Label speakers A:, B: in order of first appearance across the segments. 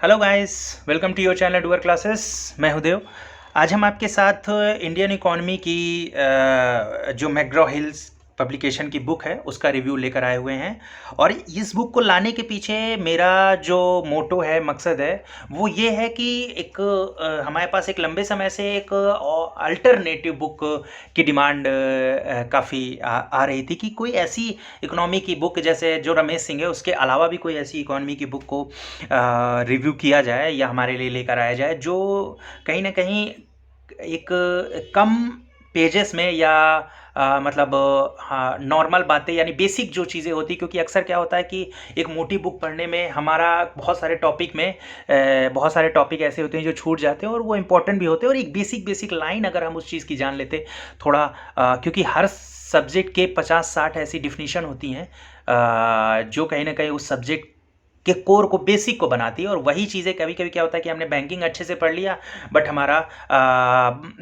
A: Hello guys, welcome to your channel doer classes. मैं हूं देव। आज हम आपके साथ इंडियन इकोनॉमी की जो मैग्रॉ हिल्स पब्लिकेशन की बुक है उसका रिव्यू लेकर आए हुए हैं। और इस बुक को लाने के पीछे मेरा जो मोटो है, मकसद है, वो ये है कि एक हमारे पास एक लंबे समय से एक अल्टरनेटिव बुक की डिमांड काफ़ी आ रही थी कि कोई ऐसी इकोनॉमी की बुक, जैसे जो रमेश सिंह है उसके अलावा भी कोई ऐसी इकोनॉमी की बुक को रिव्यू किया जाए या हमारे लिए लेकर आया जाए जो कहीं ना कहीं एक कम पेजेस में या मतलब हाँ, नॉर्मल बातें यानी बेसिक जो चीज़ें होती, क्योंकि अक्सर क्या होता है कि एक मोटी बुक पढ़ने में हमारा बहुत सारे टॉपिक में बहुत सारे टॉपिक ऐसे होते हैं जो छूट जाते हैं और वो इम्पोर्टेंट भी होते हैं। और एक बेसिक बेसिक लाइन अगर हम उस चीज़ की जान लेते थोड़ा, क्योंकि हर सब्जेक्ट के 50-60 ऐसी डिफिनीशन होती हैं जो कहीं ना कहीं उस सब्जेक्ट के कोर को, बेसिक को बनाती है। और वही चीज़ें कभी कभी क्या होता है कि हमने बैंकिंग अच्छे से पढ़ लिया बट हमारा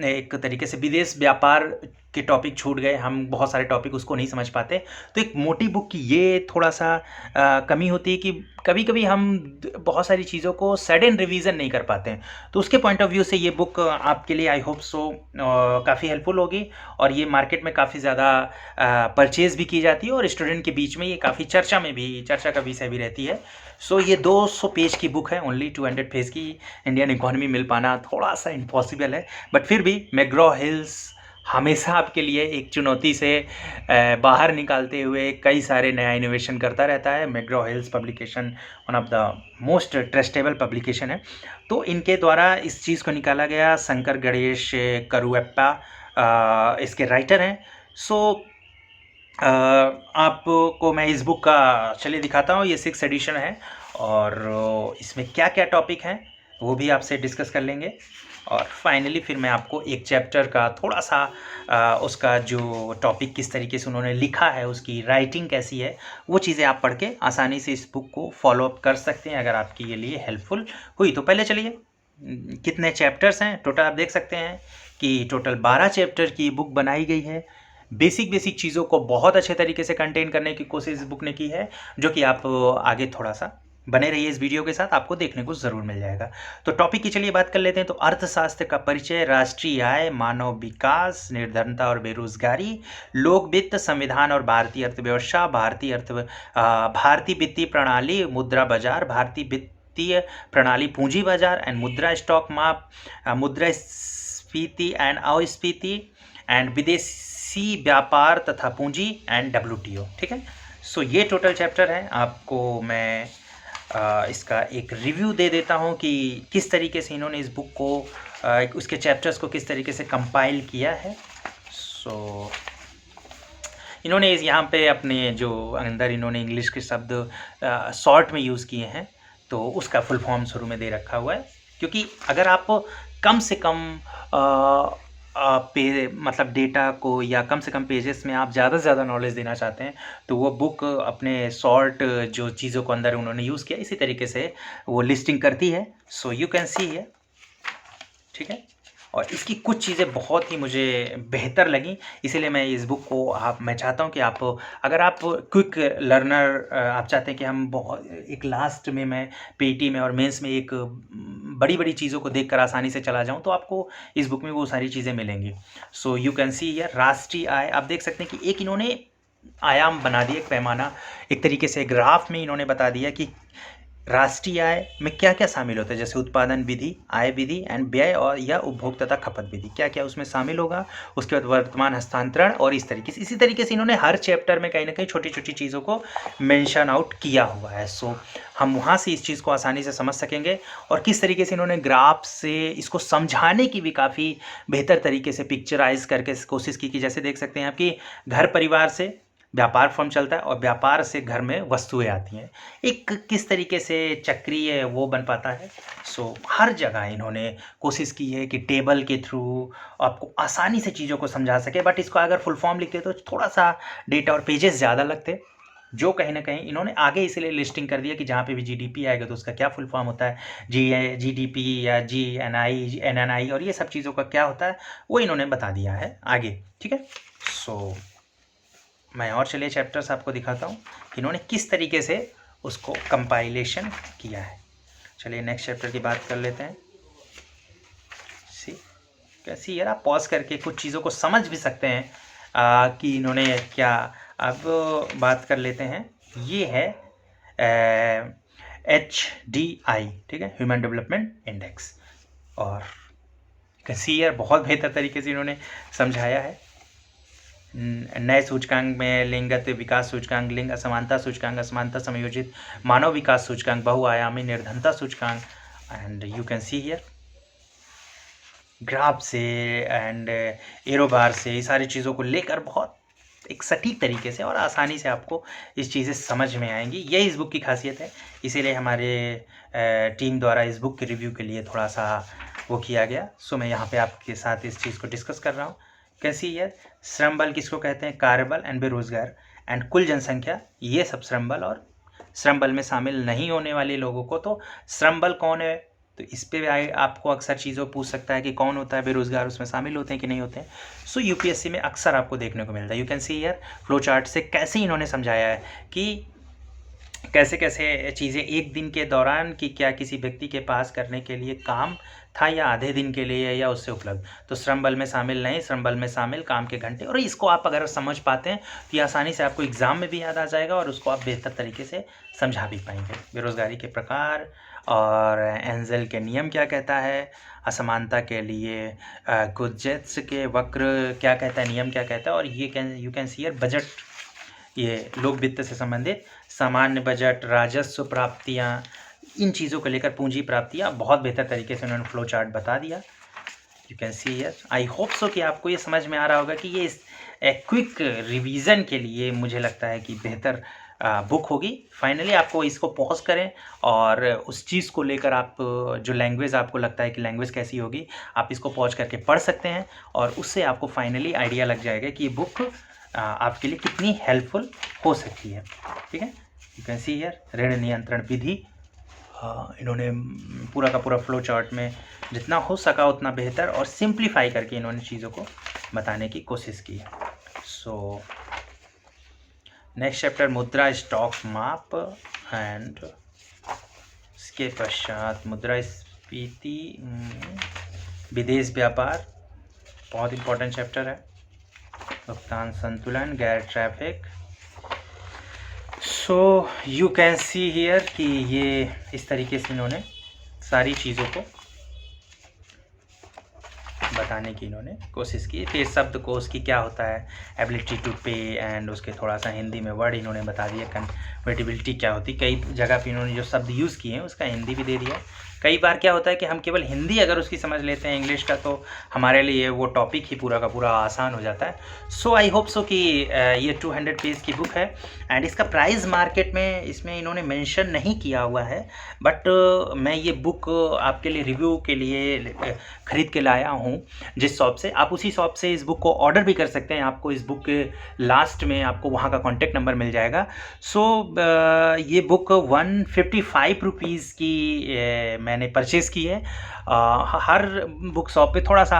A: एक तरीके से विदेश व्यापार के टॉपिक छूट गए, हम बहुत सारे टॉपिक उसको नहीं समझ पाते। तो एक मोटी बुक की ये थोड़ा सा कमी होती है कि कभी कभी हम बहुत सारी चीज़ों को सडन रिवीजन नहीं कर पाते हैं। तो उसके पॉइंट ऑफ व्यू से ये बुक आपके लिए आई होप सो काफ़ी हेल्पफुल होगी। और ये मार्केट में काफ़ी ज़्यादा परचेज़ भी की जाती है और स्टूडेंट के बीच में ये काफ़ी चर्चा का विषय भी रहती है। सो ये 200 पेज की बुक है, ओनली 200 पेज की। इंडियन इकोनॉमी मिल पाना थोड़ा सा इम्पॉसिबल है, बट फिर भी मैग्रॉ हिल्स हमेशा आपके लिए एक चुनौती से बाहर निकालते हुए कई सारे नया इनोवेशन करता रहता है। McGraw Hill's publication one of the most trustable publication है। तो इनके द्वारा इस चीज़ को निकाला गया। शंकर गणेश करुएप्पा इसके राइटर हैं। सो आपको मैं इस बुक का चलिए दिखाता हूँ। ये 6th एडिशन है और इसमें क्या क्या टॉपिक हैं वो भी आपसे डिस्कस कर लेंगे। और फाइनली फिर मैं आपको एक चैप्टर का थोड़ा सा उसका जो टॉपिक किस तरीके से उन्होंने लिखा है, उसकी राइटिंग कैसी है, वो चीज़ें आप पढ़ के आसानी से इस बुक को फॉलो अप कर सकते हैं अगर आपके ये लिए हेल्पफुल हुई तो। पहले चलिए, कितने चैप्टर्स हैं टोटल आप देख सकते हैं कि टोटल 12 चैप्टर की बुक बनाई गई है। बेसिक चीज़ों को बहुत अच्छे तरीके से कंटेन करने की कोशिश इस बुक ने की है, जो कि आप आगे थोड़ा सा बने रहिए इस वीडियो के साथ, आपको देखने को ज़रूर मिल जाएगा। तो टॉपिक की चलिए बात कर लेते हैं। तो अर्थशास्त्र का परिचय, राष्ट्रीय आय, मानव विकास, निर्धनता और बेरोजगारी, लोक वित्त, संविधान और भारतीय अर्थव्यवस्था, भारतीय वित्तीय प्रणाली, मुद्रा बाजार, भारतीय वित्तीय प्रणाली, पूंजी बाजार एंड मुद्रा, स्टॉक माप, मुद्रास्फीति एंड अस्फीति एंड विदेशी व्यापार तथा पूंजी एंड WTO। ठीक है, सो ये टोटल चैप्टर है। आपको मैं इसका एक रिव्यू दे देता हूँ कि किस तरीके से इन्होंने इस बुक को उसके चैप्टर्स को किस तरीके से कंपाइल किया है। सो इन्होंने यहाँ पे अपने जो अंदर इन्होंने इंग्लिश के शब्द शॉर्ट में यूज़ किए हैं, तो उसका फुल फॉर्म शुरू में दे रखा हुआ है। क्योंकि अगर आप कम से कम मतलब डेटा को या कम से कम पेजेस में आप ज़्यादा से ज़्यादा नॉलेज देना चाहते हैं, तो वो बुक अपने शॉर्ट जो चीज़ों को अंदर उन्होंने यूज़ किया इसी तरीके से वो लिस्टिंग करती है। सो यू कैन सी है, ठीक है। और इसकी कुछ चीज़ें बहुत ही मुझे बेहतर लगी, इसीलिए मैं इस बुक को मैं चाहता हूँ कि आप, अगर आप क्विक लर्नर, आप चाहते हैं कि हम बहुत एक लास्ट में मैं पीटी में और मेंस में एक बड़ी बड़ी चीज़ों को देखकर आसानी से चला जाऊँ, तो आपको इस बुक में वो सारी चीज़ें मिलेंगी। So you can see here राष्ट्रीय आय। आप देख सकते हैं कि एक इन्होंने आयाम बना दिया, एक पैमाना, एक तरीके से ग्राफ में इन्होंने बता दिया कि राष्ट्रीय आय में क्या क्या शामिल होता है, जैसे उत्पादन विधि, आय विधि एंड व्यय और या उपभोग तथा खपत विधि, क्या क्या उसमें शामिल होगा। उसके बाद वर्तमान हस्तांतरण, और इसी तरीके से इन्होंने हर चैप्टर में कहीं ना कहीं छोटी छोटी चीज़ों को मेंशन आउट किया हुआ है। सो हम वहाँ से इस चीज़ को आसानी से समझ सकेंगे। और किस तरीके से इन्होंने ग्राफ से इसको समझाने की भी काफ़ी बेहतर तरीके से पिक्चराइज करके कोशिश की, जैसे देख सकते हैं आपकी घर परिवार से व्यापार फर्म चलता है और व्यापार से घर में वस्तुएं आती हैं, एक किस तरीके से चक्रीय वो बन पाता है। सो हर जगह इन्होंने कोशिश की है कि टेबल के थ्रू आपको आसानी से चीज़ों को समझा सके। बट इसको अगर फुल फॉर्म लिखते तो थोड़ा सा डेटा और पेजेस ज़्यादा लगते, जो कहीं ना कहीं इन्होंने आगे इसलिए लिस्टिंग कर दिया कि जहाँ पे भी GDP आएगा तो उसका क्या फुल फॉर्म होता है, GDP या GNI NNI और ये सब चीज़ों का क्या होता है वो इन्होंने बता दिया है आगे। ठीक है, सो मैं और चलिए चैप्टर्स आपको दिखाता हूँ कि इन्होंने किस तरीके से उसको कंपाइलेशन किया है। चलिए नेक्स्ट चैप्टर की बात कर लेते हैं। कैसी यार, आप पॉज करके कुछ चीज़ों को समझ भी सकते हैं कि इन्होंने क्या। अब बात कर लेते हैं, ये है HDI, ठीक है, ह्यूमन डेवलपमेंट इंडेक्स। और कैसी यार, बहुत बेहतर तरीके से इन्होंने समझाया है। नए सूचकांक में लिंगगत विकास सूचकांक, लिंग असमानता सूचकांक, असमानता समयोजित मानव विकास सूचकांक, बहुआयामी निर्धनता सूचकांक, and you can see here graph से एंड एरो बार से ये सारी चीज़ों को लेकर बहुत एक सटीक तरीके से और आसानी से आपको इस चीज़ें समझ में आएंगी। यही इस बुक की खासियत है, इसीलिए हमारे टीम द्वारा इस बुक के रिव्यू के लिए थोड़ा सा वो किया गया। सो मैं यहाँ पे आपके साथ इस चीज़ को डिस्कस कर रहा हूँ। कैसी है, श्रम बल किसको कहते हैं, कार्यबल एंड बेरोजगार एंड कुल जनसंख्या, ये सब श्रम बल। और श्रम बल में शामिल नहीं होने वाले लोगों को तो श्रम बल कौन है, तो इस पे आपको अक्सर चीज़ों पूछ सकता है कि कौन होता है बेरोजगार, उसमें शामिल होते हैं कि नहीं होते हैं। सो यूपीएससी में अक्सर आपको देखने को मिलता है। You can see here flow chart से कैसे इन्होंने समझाया है कि कैसे कैसे चीज़ें एक दिन के दौरान कि क्या किसी व्यक्ति के पास करने के लिए काम था या आधे दिन के लिए या उससे उपलब्ध। तो श्रम बल में शामिल नहीं, श्रम बल में शामिल काम के घंटे। और इसको आप अगर समझ पाते हैं तो ये आसानी से आपको एग्ज़ाम में भी याद आ जाएगा और उसको आप बेहतर तरीके से समझा भी पाएंगे। बेरोजगारी के प्रकार और एंजेल के नियम क्या कहता है, असमानता के लिए गुजेट्स के वक्र क्या कहता है, नियम क्या कहता है। और ये you can see here budget, ये लोक वित्त से संबंधित सामान्य बजट, राजस्व प्राप्तियाँ, इन चीज़ों को लेकर पूंजी प्राप्तियाँ बहुत बेहतर तरीके से उन्होंने फ्लो चार्ट बता दिया। You can see here, I hope so कि आपको ये समझ में आ रहा होगा कि ये इस क्विक रिवीजन के लिए मुझे लगता है कि बेहतर बुक होगी। फाइनली आपको इसको पॉज करें और उस चीज़ को लेकर आप जो लैंग्वेज आपको लगता है कि लैंग्वेज कैसी होगी, आप इसको पॉज करके पढ़ सकते हैं और उससे आपको फाइनली आइडिया लग जाएगा कि ये बुक आपके लिए कितनी हेल्पफुल हो सकती है। ठीक है, यू कैन सी हियर ऋण नियंत्रण विधि, इन्होंने पूरा का पूरा फ्लो चार्ट में जितना हो सका उतना बेहतर और सिंप्लीफाई करके इन्होंने चीज़ों को बताने की कोशिश की। सो नेक्स्ट चैप्टर मुद्रा स्टॉक माप एंड इसके पश्चात मुद्रास्फीति, विदेश व्यापार, बहुत इंपॉर्टेंट चैप्टर है, भुगतान संतुलन, गैर traffic. So you can see here कि ये इस तरीके से इन्होंने सारी चीज़ों को बताने की इन्होंने कोशिश की। फिर शब्द कोश की क्या होता है, एबिलिटी टू पे, एंड उसके थोड़ा सा हिंदी में वर्ड इन्होंने बता दिया, कन्वर्टिबिलिटी क्या होती। कई जगह पे इन्होंने जो शब्द यूज़ किए हैं उसका हिंदी भी दे दिया। कई बार क्या होता है कि हम केवल हिंदी अगर उसकी समझ लेते हैं इंग्लिश का, तो हमारे लिए वो टॉपिक ही पूरा का पूरा आसान हो जाता है। सो आई होप सो कि ये 200 पेज की बुक है एंड इसका प्राइस मार्केट में इसमें इन्होंने मेंशन नहीं किया हुआ है, बट मैं ये बुक आपके लिए रिव्यू के लिए ख़रीद के लाया हूँ जिस शॉप से। आप उसी शॉप से इस बुक को ऑर्डर भी कर सकते हैं, आपको इस बुक के लास्ट में आपको वहाँ का कॉन्टैक्ट नंबर मिल जाएगा। सो ये बुक 155 रुपीज़ की मैंने परचेज़ की है। हर बुक शॉप पे थोड़ा सा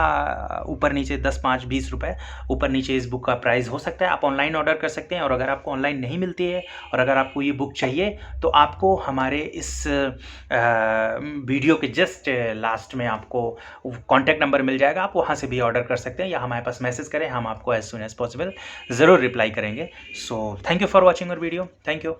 A: ऊपर नीचे 10, 5, 20 रुपए वीडियो नीचे इस बुक का प्राइस हो सकता है। आप ऑनलाइन ऑर्डर कर सकते हैं और अगर आपको ऑनलाइन नहीं मिलती है और अगर आपको ये बुक चाहिए तो आपको हमारे इस वीडियो के जस्ट लास्ट में आपको कॉन्टैक्ट नंबर मिल जाएगा, आप वहाँ से भी ऑर्डर कर सकते हैं या हमारे पास मैसेज करें, हम आपको एज सुन एज पॉसिबल ज़रूर रिप्लाई करेंगे। So thank you for watching our video, thank you.